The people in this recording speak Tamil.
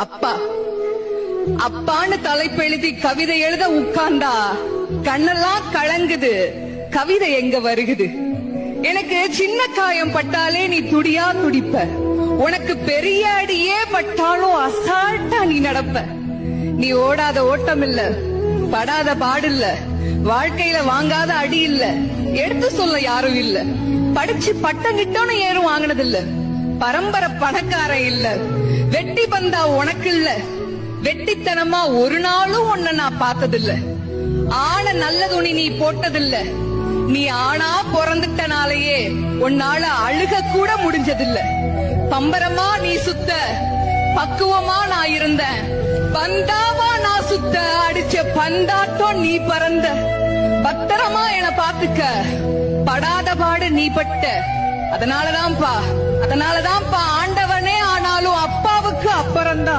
அப்பா அப்பான்னு தலைப்பெழுதி கவிதை எழுத உட்கார்ந்தா கண்ணெல்லாம் கலங்குது. கவிதை எங்க வருகுது? எனக்கு சின்ன காயம் பட்டாலே நீ துடியா துடிப்ப. உனக்கு பெரிய அடியே பட்டாலும் அசால்ட்டா நீ நடப்ப. நீ ஓடாத ஓட்டம் இல்ல, படாத பாடு இல்ல, வாழ்க்கையில வாங்காத அடி இல்ல, எடுத்து சொல்ல யாரும் இல்ல. படிச்சு பட்டம் கிட்டோன்னு ஏறும் வாங்கினது இல்ல. பரம்பரை பணக்காரன் இல்ல. வெட்டி பந்தா உனக்கு இல்ல. வெட்டித்தனமா ஒரு நாளும் உன்னை நான் பார்த்ததில்ல. ஆன நல்ல துணி நீ போட்டதில்ல. நீ ஆனா பிறந்துட்டனாலேயே உன்னால அழுக கூட முடிஞ்சதில்ல. பம்பரமா நீ சுத்த, பக்குவமா நான் இருந்தேன். பந்தாவா நான் சுத்த, அடிச்ச பந்தாட்டம் நீ பறந்த. பத்திரமா என பாத்துக்க, படாத பாடு நீ பட்ட. அதனாலதான்ப்பா ஆண்டவனே ஆனாலும் அப்பாவுக்கு அப்புறம்தான்.